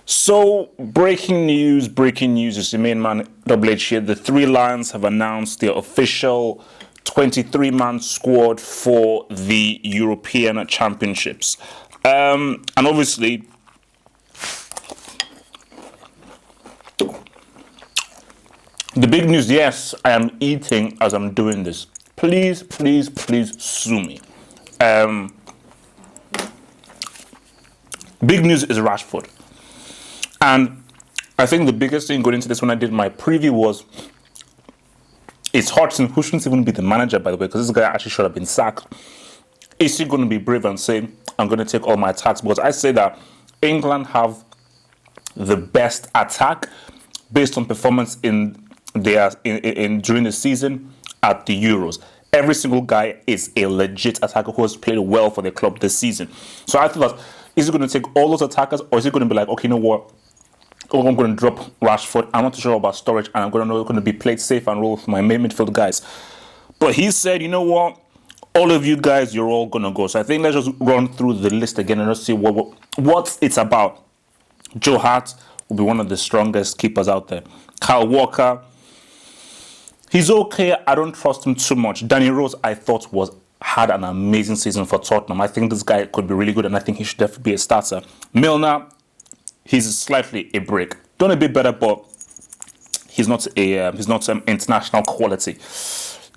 So, breaking news is the main man, WH here. The Three Lions have announced their official 23-man squad for the European Championships. And obviously, the big news, yes, I am eating as I'm doing this. Please, please, please sue me. Big news is Rashford. And I think the biggest thing going into this when I did my preview was it's Hodgson, who shouldn't even be the manager, by the way, because this guy actually should have been sacked. Is he going to be brave and say, I'm going to take all my attacks? Because I say that England have the best attack based on performance in during the season at the Euros. Every single guy is a legit attacker who has played well for the club this season. So I thought, is he going to take all those attackers, or is he going to be like, okay, you know what? I'm going to drop Rashford. I'm not too sure about Sturridge, and I'm going to be played safe and roll with my main midfield guys. But he said, you know what? All of you guys, you're all going to go. So I think let's just run through the list again and let's see what it's about. Joe Hart will be one of the strongest keepers out there. Kyle Walker, he's okay. I don't trust him too much. Danny Rose, I thought had an amazing season for Tottenham. I think this guy could be really good, and I think he should definitely be a starter. Milner, he's slightly a break. Done a bit better, but he's not international quality.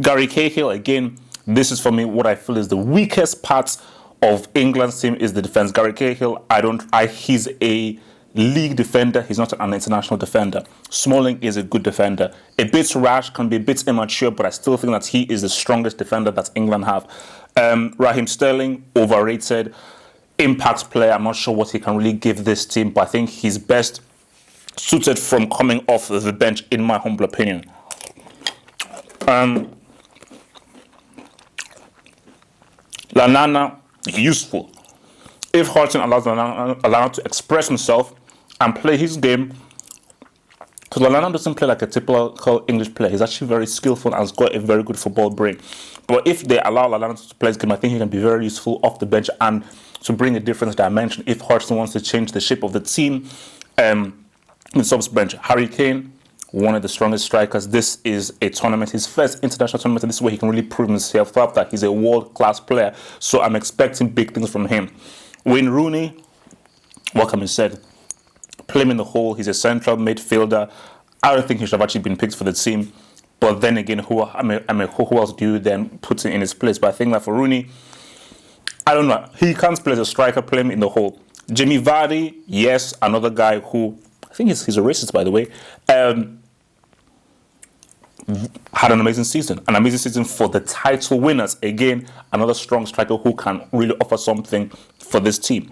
Gary Cahill, again, this is for me what I feel is the weakest part of England's team is the defense. Gary Cahill, he's a league defender. He's not an international defender. Smalling is a good defender. A bit rash, can be a bit immature, but I still think that he is the strongest defender that England have. Raheem Sterling, overrated. Impact player. I'm not sure what he can really give this team, but I think he's best suited from coming off the bench, in my humble opinion. Lallana, useful. If Hodgson allows Lallana to express himself and play his game, because Lallana doesn't play like a typical English player. He's actually very skillful and has got a very good football brain. But if they allow Lallana to play his game, I think he can be very useful off the bench and to bring a different dimension if Hodgson wants to change the shape of the team. In subs bench, Harry Kane, one of the strongest strikers. This is a tournament, his first international tournament, and this is where he can really prove himself up that he's a world-class player. So I'm expecting big things from him. Wayne Rooney, what can be said? Play him in the hole. He's a central midfielder. I don't think he should have actually been picked for the team. But then again, who else do you then put in his place? But I think that for Rooney, I don't know. He can't play as a striker, play him in the hole. Jamie Vardy, yes, another guy who, I think he's a racist, by the way, had an amazing season. An amazing season for the title winners. Again, another strong striker who can really offer something for this team.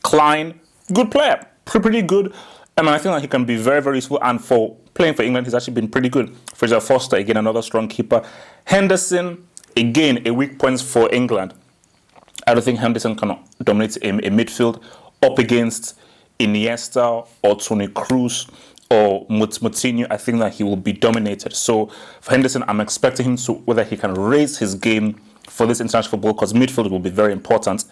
Klein, good player, pretty good. And I think that he can be very, very useful. And for playing for England, he's actually been pretty good. Fraser Foster, again, another strong keeper. Henderson, again, a weak point for England. I don't think Henderson can dominate a midfield up against Iniesta or Toni Kroos or Moutinho. I think that he will be dominated. So for Henderson, I'm expecting him to, whether he can raise his game for this international football, because midfield will be very important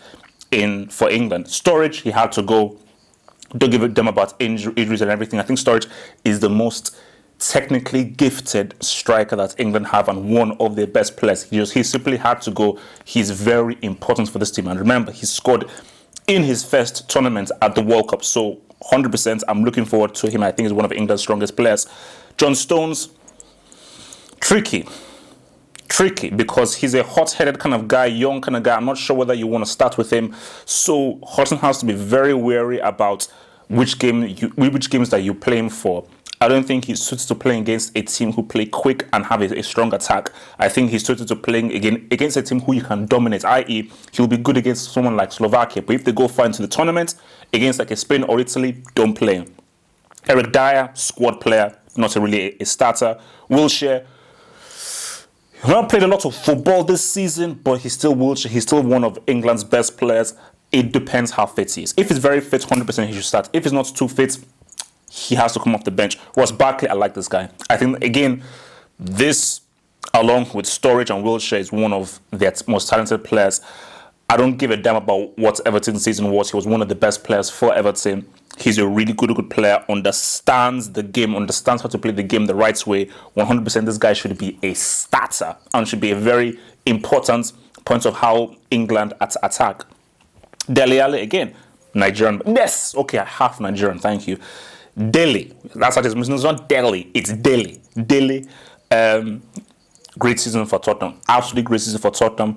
for England. Sturridge, he had to go. Don't give a damn about injuries and everything. I think Sturridge is the most technically gifted striker that England have and one of their best players. He simply had to go. He's very important for this team. And remember, he scored in his first tournament at the World Cup. So 100%, I'm looking forward to him. I think he's one of England's strongest players. John Stones, tricky because he's a hot-headed kind of guy, young kind of guy. I'm not sure whether you want to start with him. So Hodgson has to be very wary about which games that you play him for. I don't think he's suited to playing against a team who play quick and have a strong attack. I think he's suited to playing against a team who you can dominate, i.e. he'll be good against someone like Slovakia. But if they go far into the tournament, against like a Spain or Italy, don't play him. Eric Dyer, squad player, not really a starter. Wilshere, he's not played a lot of football this season, but he's still Wilshere. He's still one of England's best players. It depends how fit he is. If he's very fit, 100% he should start. If he's not too fit, he has to come off the bench. Ross Barkley, I like this guy. I think, again, this, along with Sturridge and Wilshere, is one of their most talented players. I don't give a damn about what Everton's season was. He was one of the best players for Everton. He's a really good player, understands the game, understands how to play the game the right way. 100% this guy should be a starter and should be a very important point of how England attack. Dele Alli, again, Nigerian. Yes, okay, half Nigerian, thank you. Dele, that's what it is. It's not Delhi, it's Dele. Dele, great season for Tottenham. Absolutely great season for Tottenham.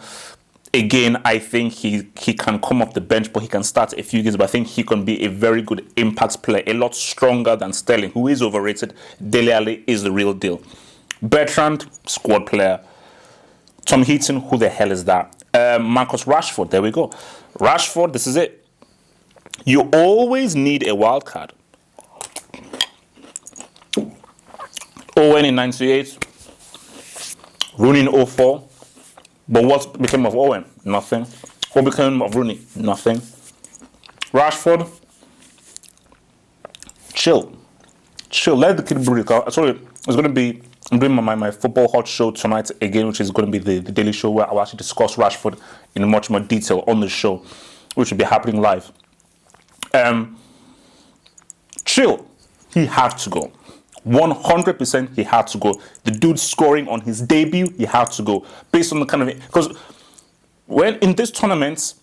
Again, I think he can come off the bench, but he can start a few games. But I think he can be a very good impact player, a lot stronger than Sterling, who is overrated. Dele Alli is the real deal. Bertrand, squad player. Tom Heaton, who the hell is that? Marcus Rashford, there we go. Rashford, this is it. You always need a wild card. Owen in 98, Rooney in 04. But what became of Owen? Nothing. What became of Rooney? Nothing. Rashford, chill. Let the kid breathe. Sorry, it's going to be, I'm doing my football hot show tonight again, which is going to be the daily show where I'll actually discuss Rashford in much more detail on the show, which will be happening live. Chill. He had to go. 100% he had to go. The dude scoring on his debut, he had to go. Based on the kind of, because when in these tournaments,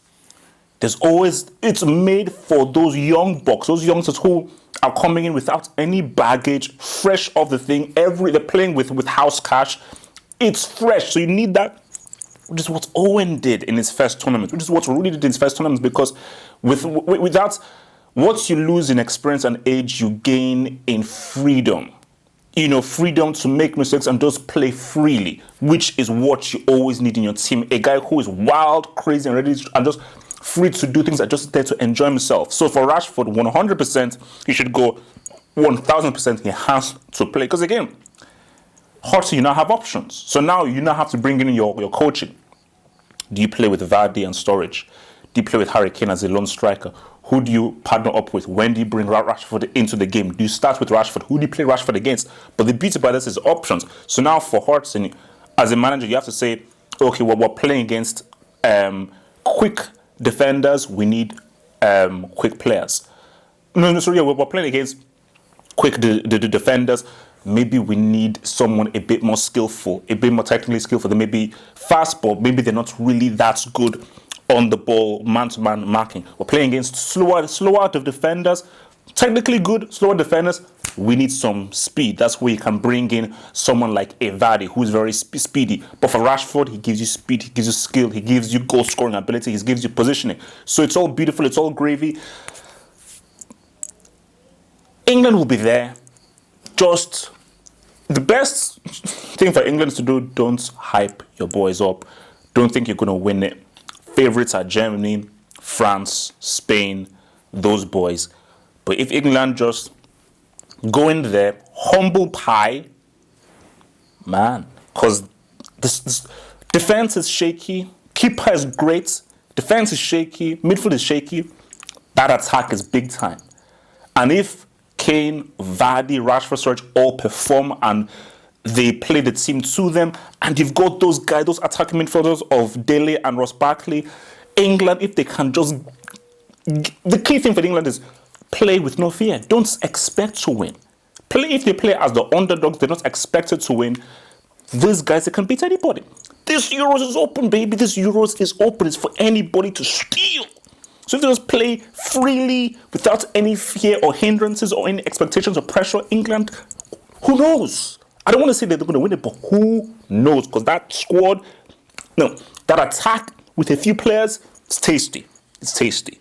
there's always, it's made for those young bucks, those youngsters who are coming in without any baggage, fresh off the thing. They're playing with house cash. It's fresh, so you need that. Which is what Owen did in his first tournament. Which is what Rooney did in his first tournament. Because without what you lose in experience and age, you gain in freedom. You know, freedom to make mistakes and just play freely, which is what you always need in your team. A guy who is wild, crazy, and ready and just free to do things and just there to enjoy himself. So for Rashford, 100%, he should go. 1,000%, he has to play. Because again, Hotty, you now have options. So now you now have to bring in your coaching. Do you play with Vardy and Sturridge? Do you play with Harry Kane as a lone striker? Who do you partner up with? When do you bring Rashford into the game? Do you start with Rashford? Who do you play Rashford against? But the beauty about this is options. So now for Hodgson, as a manager, you have to say, okay, well, we're playing against quick defenders. We need quick players. We're playing against quick defenders. Maybe we need someone a bit more skillful, a bit more technically skillful. They may be fast, but maybe they're not really that good on the ball, man-to-man marking. We're playing against slower defenders, technically good, slower defenders. We need some speed. That's where you can bring in someone like a Vardy, who's very speedy. But for Rashford, he gives you speed, he gives you skill, he gives you goal-scoring ability, he gives you positioning. So it's all beautiful, it's all gravy. England will be there. Just the best thing for England is to do, don't hype your boys up. Don't think you're going to win it. Favorites are Germany, France, Spain, those boys. But if England just go in there, humble pie, man, because this defense is shaky, keeper is great, defense is shaky, midfield is shaky, that attack is big time. And if Kane, Vardy, Rashford, Sturridge all perform and they play the team to them, and you've got those guys, those attacking midfielders of Dele and Ross Barkley. England, if they can just... The key thing for England is play with no fear. Don't expect to win. If they play as the underdogs, they're not expected to win. These guys, they can beat anybody. This Euros is open, baby. This Euros is open. It's for anybody to steal. So if they just play freely, without any fear or hindrances or any expectations or pressure, England, who knows? I don't want to say that they're going to win it, but who knows? Because that squad, that attack with a few players, it's tasty. It's tasty.